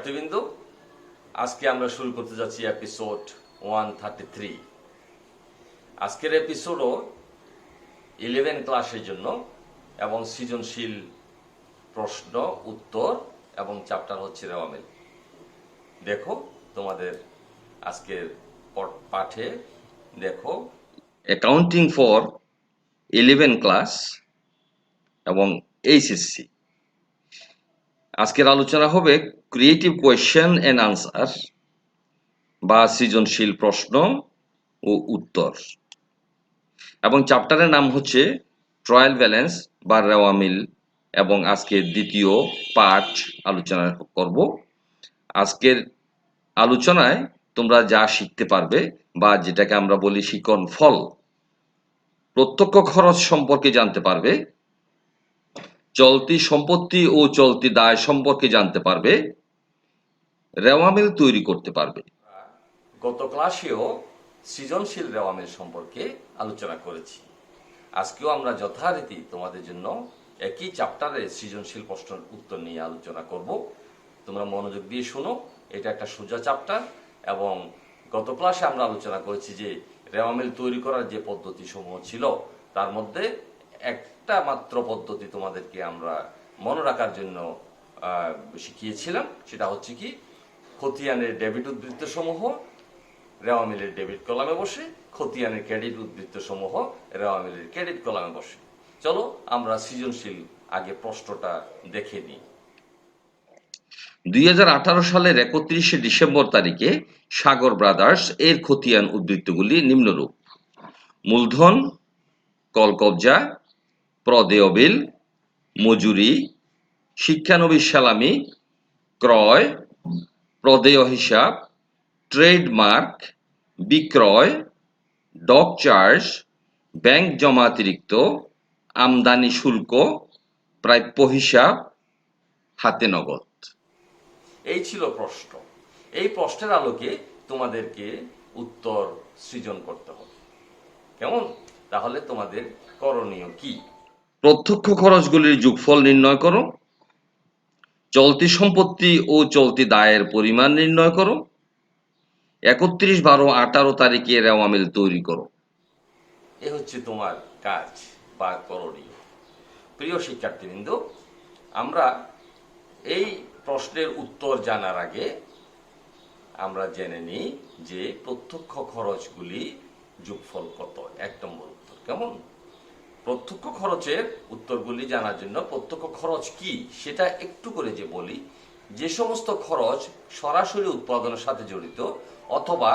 শিক্ষার্থীবৃন্দ, আজকে আমরা শুরু করতে যাচ্ছি এপিসোড 133। আজকের এপিসোডও 11 ক্লাসের জন্য এবং সৃজনশীল প্রশ্ন উত্তর এবং চ্যাপ্টার হচ্ছে রেওয়ামিল। দেখো তোমাদের আজকের পাঠে দেখো অ্যাকাউন্টিং ফর 11 ক্লাস এবং HSC। আজকের আলোচনা হবে ক্রিয়েটিভ কোয়েশ্চেন অ্যান্ড আনসার বা সৃজনশীল প্রশ্ন ও উত্তর, এবং চ্যাপ্টারের নাম হচ্ছে ট্রায়াল ব্যালেন্স বা রেওয়ামিল, এবং আজকের দ্বিতীয় পাঠ আলোচনা করব। আজকের আলোচনায় তোমরা যা শিখতে পারবে বা যেটাকে আমরা বলি শিকন ফল, প্রত্যক্ষ খরচ সম্পর্কে জানতে পারবে, চলতি সম্পত্তি ও চলতি দায় সম্পর্কে জানতে পারবে, রেওয়ামিল তৈরি করতে পারবে। গত ক্লাসেও সৃজনশীল রেওয়ামিল সম্পর্কে আলোচনা করেছি। আজকেও আমরা যথারীতি তোমাদের জন্য একই চ্যাপ্টারে সৃজনশীল প্রশ্নের উত্তর নিয়ে আলোচনা করব। তোমরা মনোযোগ দিয়ে শোনো, এটা একটা সোজা চ্যাপ্টার। এবং গত ক্লাসে আমরা আলোচনা করেছি যে রেওয়ামিল তৈরি করার যে পদ্ধতি সমূহ ছিল তার মধ্যে একটা মাত্র পদ্ধতি তোমাদেরকে আমরা মনে রাখার জন্য শিখিয়েছিলাম, সেটা হচ্ছে কি খতিয়ানের ডেবিট উদ্ধৃত্ত সমূহ রেওয়ামিলের ডেবিট কলামে বসে, খতিয়ানের ক্রেডিট উদ্ধৃত্ত সমূহ রেওয়ামিলের ক্রেডিট কলামে বসে। চলো আমরা সৃজনশীল আগে প্রশ্নটা দেখে নিই। 2018 সালের 31শে ডিসেম্বর তারিখে সাগর ব্রাদার্স এর খতিয়ান উদ্ধৃত্তগুলি নিম্নরূপ: মূলধন, কলকবজা, প্রদেয় বিল, মজুরি, শিক্ষানবিশ সালামি, ক্রয়, প্রদেয় হিসাব, ট্রেডমার্ক, বিক্রয়, ডক চার্জ, ব্যাংক জমাতিরিক্ত, আমদানি শুল্ক, প্রাপ্য হিসাব, হাতে নগদ। এই ছিল প্রশ্ন। এই প্রশ্নের আলোকে তোমাদেরকে উত্তর সৃজন করতে হবে। কেমন? তাহলে তোমাদের করণীয় কি? প্রত্যক্ষ খরচগুলির যোগফল নির্ণয় করো, চলতি সম্পত্তি ও চলতি দায়ের পরিমাণ নির্ণয় করো, 31/12/18 তারিখে রেওয়ামিল তৈরি করো। এ হচ্ছে তোমার কাজ বা করণীয়। প্রিয় শিক্ষার্থীবৃন্দ, আমরা এই প্রশ্নের উত্তর জানার আগে আমরা জেনে নিই যে প্রত্যক্ষ খরচগুলি যোগফল কত। 1 নম্বর উত্তর। কেমন? প্রত্যক্ষ খরচের উত্তরগুলি জানার জন্য প্রত্যক্ষ খরচ কি সেটা একটু করে যে বলি। যে সমস্ত খরচ সরাসরি উৎপাদনের সাথে জড়িত অথবা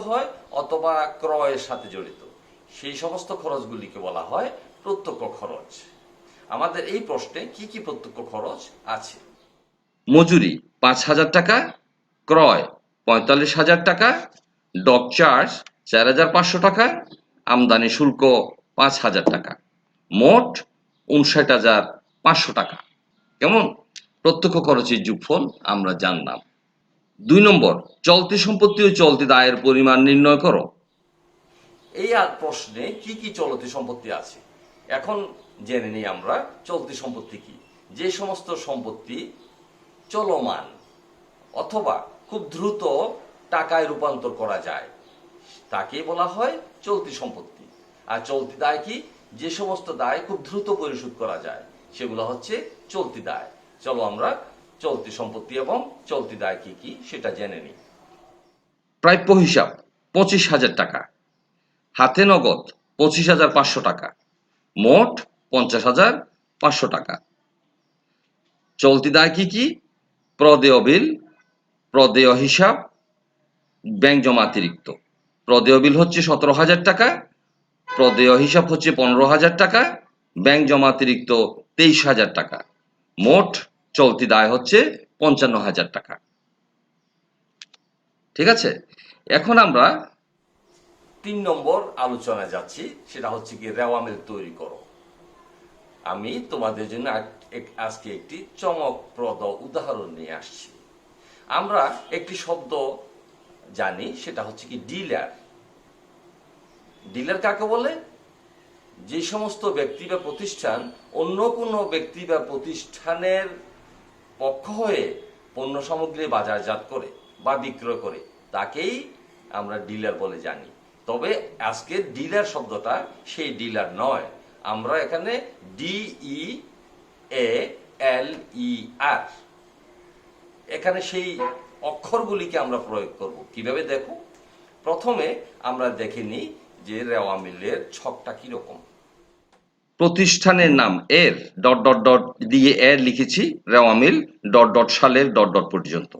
হয় অথবা ক্রয়ের সাথে জড়িত, সেই সমস্ত খরচগুলিকে বলা হয় প্রত্যক্ষ খরচ। আমাদের এই প্রশ্নে কি কি প্রত্যক্ষ খরচ আছে? মজুরি 5,000 টাকা, ক্রয় 45,000 টাকা, ডক চার্জ 4,500 টাকা, আমদানি শুল্ক 5,000 টাকা, মোট 59,500 টাকা। কেমন? প্রত্যক্ষ খরচের যোগফল আমরা জানলাম। 2 নম্বর, চলতি সম্পত্তি ও চলতি দায়ের পরিমাণ নির্ণয় করো। এই প্রশ্নে কি কি চলতি সম্পত্তি আছে এখন জেনে নিই আমরা। চলতি সম্পত্তি কি? যে সমস্ত সম্পত্তি চলমান অথবা খুব দ্রুত টাকায় রূপান্তর করা যায় তাকে বলা হয় চলতি সম্পত্তি। আর চলতি দায় কি? যে সমস্ত দায় খুব দ্রুত পরিশোধ করা যায় সেগুলো হচ্ছে চলতি দায়। চলো আমরা চলতি সম্পত্তি এবং চলতি দায় কি কি সেটা জেনে নিই। প্রাপ্য হিসাব 25,000 টাকা, হাতে নগদ 25,500 টাকা, মোট 50,500 টাকা। চলতি দায় কি কি? প্রদেয় বিল, প্রদেয় হিসাব, ব্যাংক জমাতিরিক্ত। প্রদেয় বিল হচ্ছে 17,000 টাকা, প্রদেয় হিসাব হচ্ছে 15,000 টাকা, ব্যাংক জমাতিরিক্ত 23,000 টাকা। মোট চলতি দায় হচ্ছে 55,000 টাকা। ঠিক আছে, এখন আমরা 3 নম্বর আলোচনায় যাচ্ছি, সেটা হচ্ছে কি রেওয়ামিল তৈরি করো। আমি তোমাদের জন্য আজকে একটি চমকপ্রদ উদাহরণ নিয়ে আসছি। আমরা একটি শব্দ জানি, সেটা হচ্ছে কি ডিলার। ডিলার কাকে বলে? যে সমস্ত ব্যক্তি বা প্রতিষ্ঠান অন্য কোনো ব্যক্তি বা প্রতিষ্ঠানের পক্ষ হয়ে পণ্য সামগ্রী বাজারজাত করে বা বিক্রয় করে তাকেই আমরা ডিলার বলে জানি। তবে আজকে ডিলার শব্দটা সেই ডিলার নয়, আমরা এখানে DEALER এখানে সেই অক্ষরগুলিকে আমরা প্রয়োগ করব। কিভাবে দেখো, প্রথমে আমরা দেখে নিই যে রেওয়া মিলের ছকটা কিরকম। প্রতিষ্ঠানের নাম এর ডট ডট ডট দিয়ে এর লিখেছি, রেওয়া মিল ডট ডট সালের ডট ডট পর্যন্ত।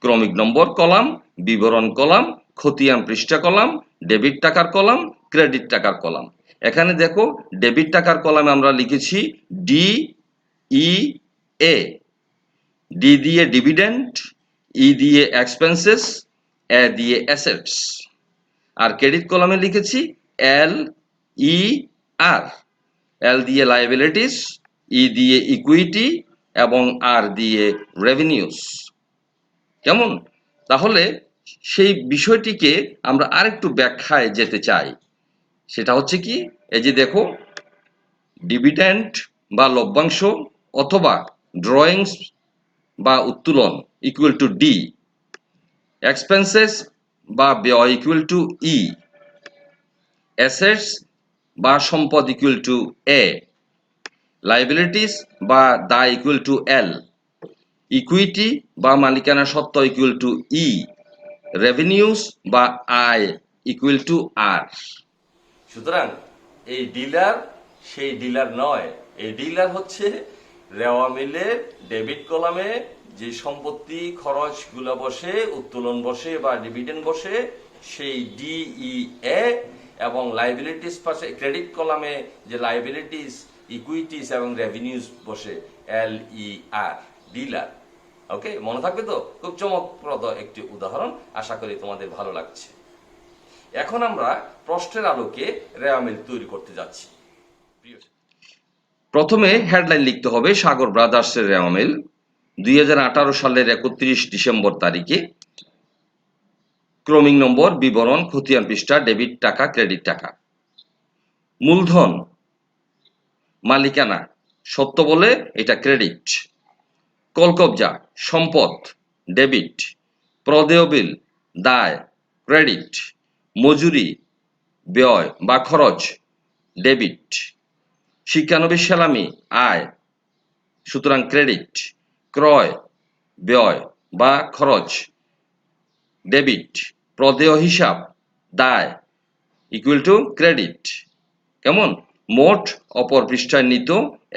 ক্রমিক নম্বর কলাম, বিবরণ কলাম, খতিয়ান পৃষ্ঠা কলাম, ডেবিট টাকার কলাম, ক্রেডিট টাকার কলাম। এখানে দেখো ডেবিট টাকার কলামে আমরা লিখেছি DEA, ডি দিয়ে ডিভিডেন্ড, ই দিয়ে এক্সপেন্সেস, এ দিয়ে অ্যাসেটস। আর ক্রেডিট কলামে লিখেছি LER, এল দিয়ে লায়াবিলিটিস, ই দিয়ে ইকুইটি এবং আর দিয়ে রেভিনিউস। কেমন? তাহলে সেই বিষয়টিকে আমরা আরেকটু ব্যাখ্যায় যেতে চাই। সেটা হচ্ছে কি, এই যে দেখো ডিভিডেন্ড বা লভ্যাংশ অথবা ড্রয়িংস বা উত্তোলন ইকুয়াল টু ডি, এক্সপেন্সেস বা ব্যয় ইকুয়াল টু ই, অ্যাসেটস বা সম্পদ ইকুয়াল টু এ, লায়াবিলিটিস বা দায় ইকুয়াল টু এল, ইকুইটি বা মালিকানা সত্ত্ব ইকুয়াল টু ই, রেভিনিউস বা আয় ইকুয়াল টু আর। সুতরাং এই ডিলার সেই ডিলার নয়, এই ডিলার হচ্ছে রেওয়া মিলের ডেবিট কলামে যে সম্পত্তি খরচগুলো বসে, উত্তোলন বসে বা ডিভিডেন্ড বসে সেই DEA, এবং লায়াবিলিটিস পাশে ক্রেডিট কলামে যে লায়াবিলিটিস, ইকুইটিস এবং রেভিনিউস বসে LER, ডিলার। ওকে, মনে থাকবে তো? খুব চমকপ্রদ একটি উদাহরণ, আশা করি তোমাদের ভালো লাগছে। এখন আমরা প্রশ্নের আলোকে রেওয়া মিল তৈরি করতে যাচ্ছি। প্রথমে হেডলাইন লিখতে হবে সাগর ব্রাদার্সের রেওয়া মিল 2018 সালের 31 ডিসেম্বর তারিখে। ক্রমিক নম্বর, বিবরণ, খতিয়ান পৃষ্ঠা, ডেবিট টাকা, ক্রেডিট টাকা। মূলধন, মালিকানা, সত্য বলে এটা ক্রেডিট। কলকবজা, সম্পদ, ডেবিট। প্রদেয় বিল, দায়, ক্রেডিট। মজুরি, ব্যয় বা খরচ, ডেবিট। শিক্ষানবিশ সালামি, আয়, সুতরাং ক্রেডিট। ক্রয়, ব্যয় বা খরচ, ডেবিট। প্রদেয় হিসাব, দায়, ইকুয়াল টু ক্রেডিট। কেমন? মোট অপর পৃষ্ঠায় নিত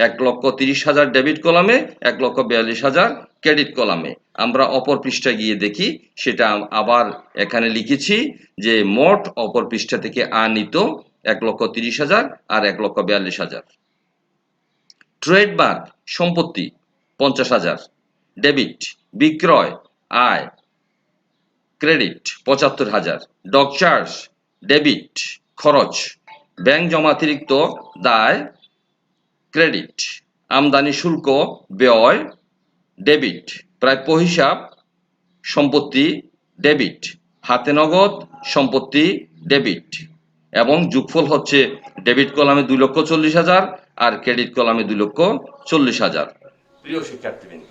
1,30,000 ডেবিট কলামে, 1,42,000 ক্রেডিট কলামে। আমরা অপর পৃষ্ঠায় গিয়ে দেখি, সেটা আবার এখানে লিখেছি যে মোট অপর পৃষ্ঠা থেকে নিত 1,30,000 আর 1,42,000। ট্রেডমার্ক, সম্পত্তি 50,000, ডেবিট। বিক্রয়, আয়, ক্রেডিট 75,000। ডক চার্জ, ডেবিট, খরচ। ব্যাংক জমাতিরিক্ত, দায়, ক্রেডিট। আমদানি শুল্ক, ব্যয়, ডেবিট। প্রাপ্য হিসাব, সম্পত্তি, ডেবিট। হাতে নগদ, সম্পত্তি, ডেবিট। এবং যোগফল হচ্ছে ডেবিট কলামে 2,40,000 আর ক্রেডিট কলামে 2,40,000। প্রিয় শিক্ষার্থীবৃন্দ,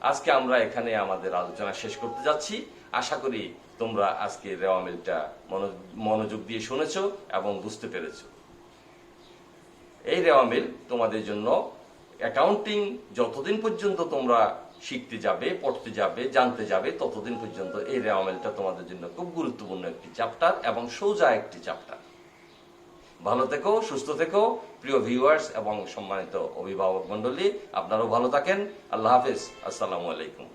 আজকে আমরা এখানে আমাদের আলোচনা শেষ করতে যাচ্ছি। আশা করি তোমরা আজকে রেওয়া মিলটা মনোযোগ দিয়ে শুনেছো এবং বুঝতে পেরেছো। এই রেওয়া মিল তোমাদের জন্য অ্যাকাউন্টিং যতদিন পর্যন্ত তোমরা শিখতে যাবে, পড়তে যাবে, জানতে যাবে, ততদিন পর্যন্ত এই রেওয়া মিলটা তোমাদের জন্য খুব গুরুত্বপূর্ণ একটি চ্যাপ্টার এবং সোজা একটি চ্যাপ্টার। ভালো থেকো, সুস্থ থেকো প্রিয় ভিউয়ার্স এবং সম্মানিত অভিভাবক মণ্ডলী। আপনারাও ভালো থাকেন। আল্লাহ হাফেজ। আসসালামু আলাইকুম।